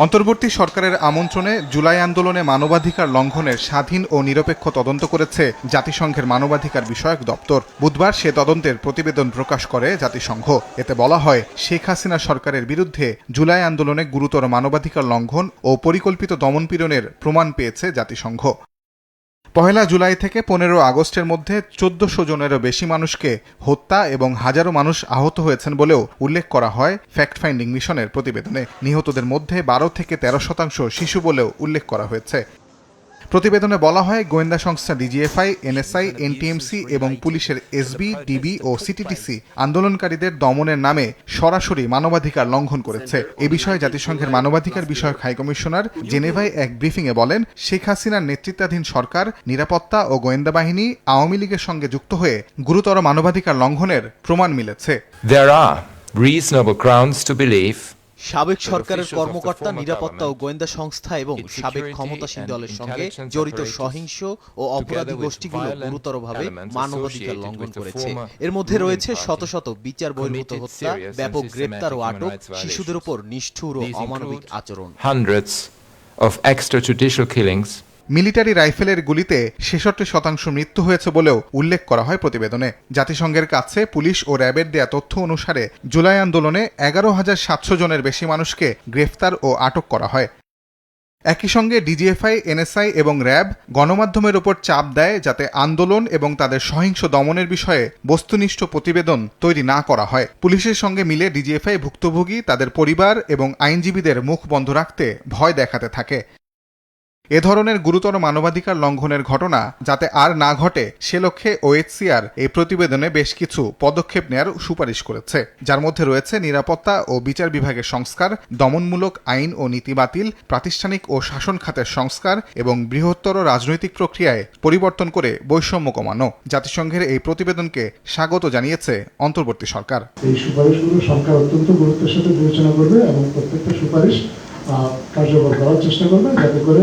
অন্তর্বর্তী সরকারের আমন্ত্রণে জুলাই আন্দোলনে মানবাধিকার লঙ্ঘনের স্বাধীন ও নিরপেক্ষ তদন্ত করেছে জাতিসংঘের মানবাধিকার বিষয়ক দপ্তর। বুধবার সে তদন্তের প্রতিবেদন প্রকাশ করে জাতিসংঘ। এতে বলা হয়, শেখ হাসিনা সরকারের বিরুদ্ধে জুলাই আন্দোলনে গুরুতর মানবাধিকার লঙ্ঘন ও পরিকল্পিত দমনপীড়নের প্রমাণ পেয়েছে জাতিসংঘ। ১ জুলাই থেকে ১৫ আগস্টের মধ্যে ১৪০০ জনেরও বেশি মানুষকে হত্যা এবং হাজারো মানুষ আহত হয়েছেন বলেও উল্লেখ করা হয় ফ্যাক্ট ফাইন্ডিং মিশনের প্রতিবেদনে। নিহতদের মধ্যে ১২ থেকে ১৩% শিশু বলেও উল্লেখ করা হয়েছে। প্রতিবেদনে বলা হয়, গোয়েন্দা সংস্থা ডিজিএফআই, এনএসআই, এনটিএমসি এবং পুলিশের এসবি, ডিবি ও সিটিটিসি আন্দোলনকারীদের দমনের নামে সরাসরি মানবাধিকার লঙ্ঘন করেছে। এ বিষয়ে জাতিসংঘের মানবাধিকার বিষয়ক হাইকমিশনার জেনেভায় এক ব্রিফিংয়ে বলেন, শেখ হাসিনার নেতৃত্বাধীন সরকার নিরাপত্তা ও গোয়েন্দা বাহিনী আওয়ামী লীগের সঙ্গে যুক্ত হয়ে গুরুতর মানবাধিকার লঙ্ঘনের প্রমাণ মিলেছে। There are reasonable grounds to believe সাবেক সরকারের কর্মকর্তা, নিরাপত্তা ও গোয়েন্দা সংস্থা এবং সাবেক ক্ষমতাসীন দলের সঙ্গে জড়িত সহিংস ও অপরাধী গোষ্ঠীগুলো গুরুতরভাবে মানবাধিকার লঙ্ঘন করেছে। এর মধ্যে রয়েছে শত শত বিচার বহির্ভূত হত্যা, ব্যাপক গ্রেপ্তার ও আটক, শিশুদের উপর নিষ্ঠুর ও অমানবিক আচরণ। hundreds of extrajudicial killings. Military রাইফেলের গুলিতে ৬৬% মৃত্যু হয়েছে বলেও উল্লেখ করা হয় প্রতিবেদনে। জাতিসংঘের কাছে পুলিশ ও র্যাবের দেয়া তথ্য অনুসারে জুলাই আন্দোলনে ১১,৭০০ জনের বেশি মানুষকে গ্রেফতার ও আটক করা হয়। একই সঙ্গে ডিজিএফআই, এনএসআই এবং র্যাব গণমাধ্যমের উপর চাপ দেয় যাতে আন্দোলন এবং তাদের সহিংস দমনের বিষয়ে বস্তুনিষ্ঠ প্রতিবেদন তৈরি না করা হয়। পুলিশের সঙ্গে মিলে ডিজিএফআই ভুক্তভোগী, তাদের পরিবার এবং আইনজীবীদের মুখ বন্ধ রাখতে ভয় দেখাতে থাকে। এ ধরনের গুরুতর মানবাধিকার লঙ্ঘনের ঘটনা যাতে আর না ঘটে সে লক্ষ্যে ওএইচসিআর এই প্রতিবেদনে বেশ কিছু পদক্ষেপ নেয়ার সুপারিশ করেছে, যার মধ্যে রয়েছে নিরাপত্তা ও বিচার বিভাগের সংস্কার, দমনমূলক আইন ও নীতি বাতিল, প্রাতিষ্ঠানিক ও শাসন খাতের সংস্কার এবং বৃহত্তর রাজনৈতিক প্রক্রিয়ায় পরিবর্তন করে বৈষম্য কমানো। জাতিসংঘের এই প্রতিবেদনকে স্বাগত জানিয়েছে অন্তর্বর্তী সরকার। এই সুপারিশগুলো সরকার অত্যন্ত গুরুত্বের সাথে বিবেচনা করবে এবং প্রত্যেকটা সুপারিশ কার্যকর করার চেষ্টা করবে, যাতে করে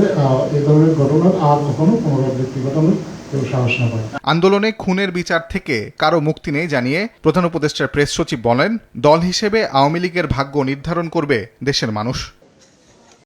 এই ধরনের ঘটনার আর কখনো পুনরাবৃত্তি ঘটানোর কেউ সাহস না পায়। আন্দোলনে খুনের বিচার থেকে কারো মুক্তি নেই জানিয়ে প্রধান উপদেষ্টার প্রেস সচিব বলেন, দল হিসেবে আওয়ামী লীগের ভাগ্য নির্ধারণ করবে দেশের মানুষ।